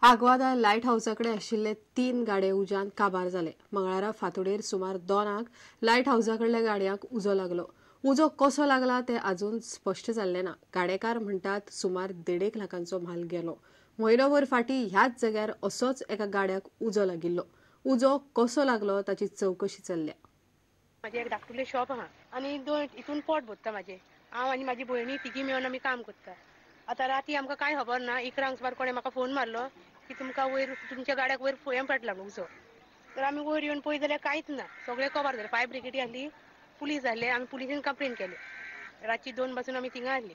Aguada light हाऊसाकडे आशिल्ले 3 गाडे उज्यान काबार जाले। मंगळारा फांतोडेर सुमार 2 लायट हाऊसाकडल्या गाडयांक उजो लागलो। उजो कसो लागला ते अजून स्पष्ट जाल्ले ना। गाडेकार म्हणतात सुमार 1.5 लाखांचो म्हाल गेलो। म्हयनोभर फाटीं ह्याच जाग्यार असोच एका गाड्याक उजो लागिल्लो। उजो कसो लागलो ताची चवकशी चल्ल्या। माझे एक धाकटुलें शॉप आहा आनी हितून पोट भरता माझे। हांव आनी माझी भयणी तिगी मेळून आमी काम करता। आतां राती आमकां कांय खबर ना, 11 सुमार कोणें म्हाका फोन मारलो की तुमकां वयर तुमच्या गाड्याक वयर फोयम पेटला उजो। तर आमी वयर येवन पळयत जाल्यार कांयच ना, सगळें कवर जालें। फायर ब्रिगेडी आहली, पुलीस आहले, आमी पुलिसेन कंप्लेन केली। रातची 2 पासून आमी थिंगा आहली,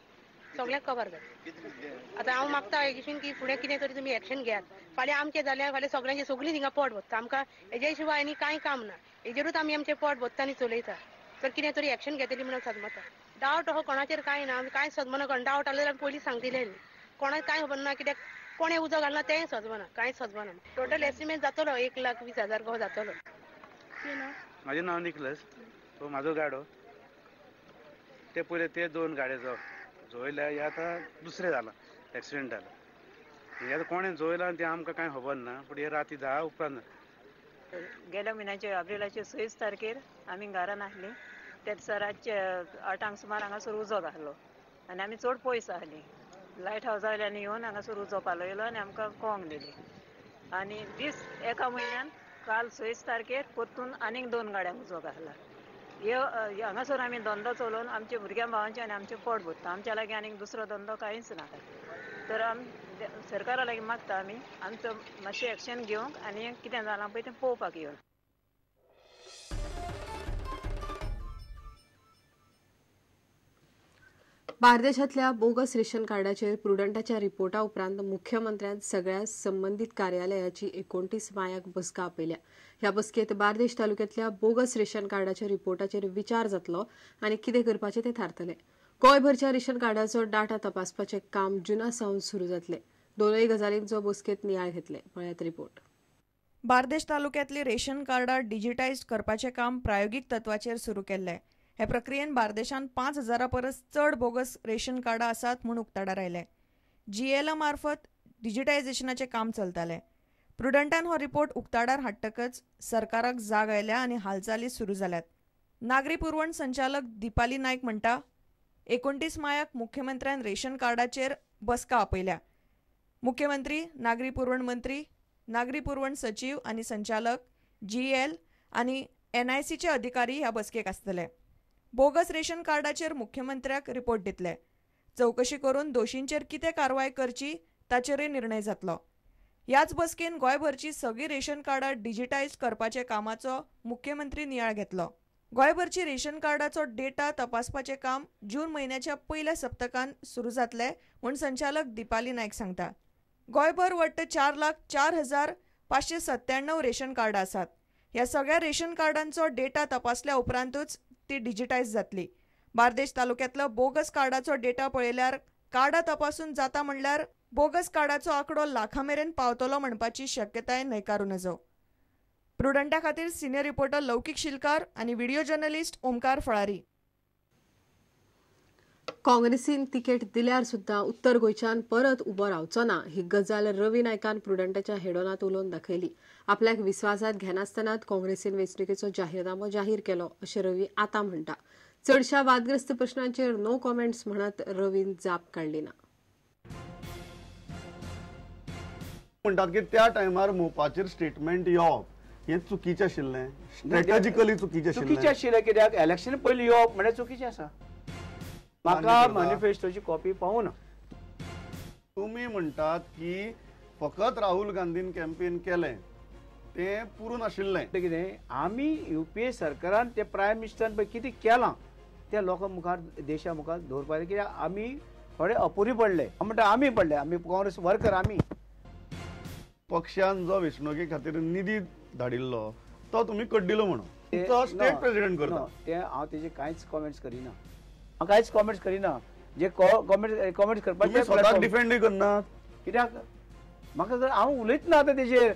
सगळ्याक कवर जालें। आतां हांव मागता एकेशन की फुडें कितें तरी तुमी एक्शन घेयात। फाल्यां आमचें जाल्यार फाल्यां सगळ्यांचें सगळीं थिंगा पोट भरता। आमकां हेजे शिवाय आनी कांय काम ना, हेजेरूच आमी आमचें पोट भरता आनी चलयता। तर कितें तरी एक्शन घेतली म्हणून सदमता। डावट हो कोणाचेर कांय ना, आमी कांय सदमना। डावट आसल्यार आमी पयलीं सांगतले न्ही। कोणाक कांय खबर ना, कित्याक कोणें उजो घालना तेंय सदमना, कांयच सदमना। टोटल एस्टिमेट जातलो 1,20,000 कसो जातलो। माझे नाव निखलस, तो माझो गाडो ते पहिले ते 2 गाड्या जोयल्या, हे आता दुसरें जाला एक्सिडेंट जाला। हे आता कोणें जोयला ते आमकां कांय खबर ना, पण हे राती 10 उपरांत गेल्या महिन्याचे एप्रिलाचे 6 तारखेर आमी घरान आहली। त्याच रातचे 8 सुमार हांगासर उजो घालो आनी आमी चड पयस आहली। लायट हावसा वयल्यान येवन हांगासर उजो पालयलो आनी आमकां कळोंक दिली। आनी दीस एका म्हयन्यान काल 6 तारखेर परतून आनीक 2 गाड्यांक उजो घाला। हांगासर आमी धंदो चलोवन आमच्या भुरग्यां भावांचें आनी आमचें पोट भरता। आमच्या लागीं आनीक दुसरो धंदो कांयच ना। तर सरकारा लागीं मागता आमी आमचो मातशें एक्शन घेवंक आनी कितें जालां पळय तें पळोवपाक येवन। बार्देशांतल्या बोगस रेशन कार्डाचेर प्रुडंटाच्या रिपोर्टा उपरांत मुख्यमंत्र्यान सगळ्या संबंधीत कार्यालयाची 29 मायाक बसका आपयल्या। ह्या बसकेत बार्देश तालुक्यातल्या बोगस रेशन कार्डाच्या रिपोर्टाचेर विचार जातलो आनी कितें करपाचें तें थारतलें। गोंयभरच्या रेशन कार्डाचो डाटा तपासपाचें काम जुना सावन सुरू जातलें। दोनूय गजालींचो बसकेत नियाळ घेतले। पळयात रिपोर्ट। बार्देश तालुक्यातली रेशन कार्डां डिजिटायज करपाचें काम प्रायोगीक तत्वाचेर सुरू केल्लें। हे प्रक्रियेन बार्देशांत 5,000 परस चड बोगस रेशन कार्डां आसात म्हूण उक्ताडार आयलें। GLA मार्फत डिजिटायझेशनाचें काम चलतालें। प्रुडंटान हो रिपोर्ट उक्ताडार हाडटकच सरकाराक जाग आयल्या आनी हालचाली सुरू जाल्यात। नागरी पुरवण संचालक दिपाली नायक म्हणटा, 29 मायाक मुख्यमंत्र्यान रेशन कार्डाचेर बसका आपयल्या। मुख्यमंत्री, नागरी पुरवण मंत्री, नागरी पुरवण सचिव आनी संचालक, GL आनी NICचे अधिकारी ह्या बसकेक आसतले। बोगस रेशन कार्डाचेर मुख्यमंत्र्याक रिपोर्ट दितले। चवकशी करून दोशींचेर कितें कारवाय करची ताचेरय निर्णय जातलो। ह्याच बसकेन गोंयभरची सगळीं रेशन कार्डां डिजिटायज करपाचे कामाचो मुख्यमंत्री नियाळ घेतलो। गोंयभरची रेशन कार्डाचो डेटा तपासपाचें काम जून म्हयन्याच्या पयल्या सप्तकांत सुरू जातलें म्हूण संचालक दिपाली नायक सांगता। गोंयभर वट्ट 4,04,597 रेशन कार्डां आसात। ह्या सगळ्या रेशन कार्डांचो डेटा तपासल्या उपरांतूच ती डिजिटायज जातली। बार्देश तालुक्यातलो बोगस कार्डाचो डेटा पळयल्यार कार्डां तपासून जाता म्हणल्यार बोगस कार्डाचो आंकडो लाखांमेरेन पावतलो म्हणपाची शक्यताय न्हयकारू नजो। प्रुडंटा खातीर सिनियर रिपोर्टर लौकीक शिलकार आनी व्हिडिओ जर्नलिस्ट ओमकार फळारी। काँग्रेसीन तिकेट दिल्यार सुद्दां उत्तर गोंयच्यान परत उबो रावचो ना ही गजाल रवी नायकान प्रुडंटाच्या हेडोनात उलोवन दाखयली। आपल्याक विस्वासात घेनासतनाच काँग्रेसीन वेंचणुकेचो जाहीरनामो जाहीर केलो अशें रवी आतां म्हणटा। चडशा वादग्रस्त प्रश्नांचेर नो कॉमेंट्स म्हणत रवीन जाप काडली ना। म्हणटात की त्या टायमार मोपाचेर स्टेटमेंट येवप हें चुकीचें आशिल्लें, स्ट्रॅटेजिकली चुकीचें आशिल्लें। कित्याक इलेक्शन पयलीं येवप म्हणल्यार चुकीचें आसा। म्हाका मॅनिफेस्टोची कॉपी पावूना। तुमी म्हणटात की फकत राहुल गांधीन कॅम्पेन केलें तें पुरून आशिल्लें। कितें आमी UPA सरकारान ते प्रायम मिनिस्टरान पळय कितें केलां त्या लोकां मुखार देशा मुखार दवरपाचें। कित्याक आमी थोडे अपुरी पडले, म्हणटा आमी पडले, आमी काँग्रेस वर्कर आमी। पक्षान जो वेंचणुके खातीर निधी धाडिल्लो तो तुमी कड्डिलो म्हणून तो स्टेट प्रेसिडेंट करता। ते हांव तेजे कांयच कॉमेंट्स करिना, हांव कांयच कॉमेंट्स करिना। जे कॉमेंट्स करपाचे स्वताक डिफेंडूय करनात। कित्याक म्हाका जर हांव उलयत ना आतां तेजेर।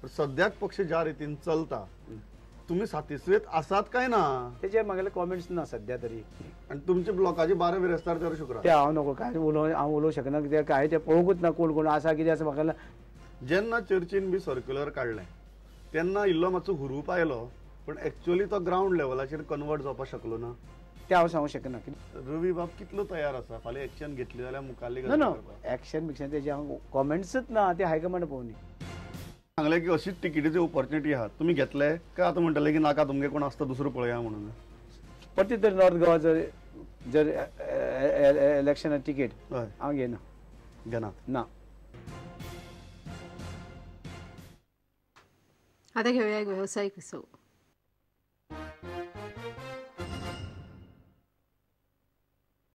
सद्याक पक्ष ज्या रितीन चलता तुम्ही सातिस्वेत आसात काय ना तेजेर म्हागेले कॉमेंट्स ना सध्या तरी। आणि तुमचे ब्लॉकाचे 12 बिरेस्तार तर शुक्रार ते हांव नको काय हांव उलोवंक शकना कित्याक काय ते पळोवंकूच ना कोण कोण आसा कितें आसा म्हाका जेन्ना चर्चीन बी सर्क्युलर काडलें तेन्ना इल्लो मातसो हुरूप आयलो, पण एक्चुअली तो ग्राउंड लेवलाचेर कन्वर्ट जावपाक शकलो ना. ते हांव सांगूंक शकना. रवी बाब कितलो तयार आसा फाल्यां एक्शन घेतली जाल्यार मुखाल्ली नो नो एक्शन बिक्शन तेजे हांव कॉमेंट्सच ना, ते हायकमांड पळोवनी. सांगलें की अशीच तिकीटीची ऑपॉर्च्युनिटी आहा, तुमी घेतले काय आतां म्हणटले की नाका तुमगे कोण आसता दुसरो पळया म्हणून. परती तर नॉर्थ गोवा जर इलेक्शनाक तिकेट हांव घेना. घेनात ना. आता घेऊया एक व्यावसायिक विसव.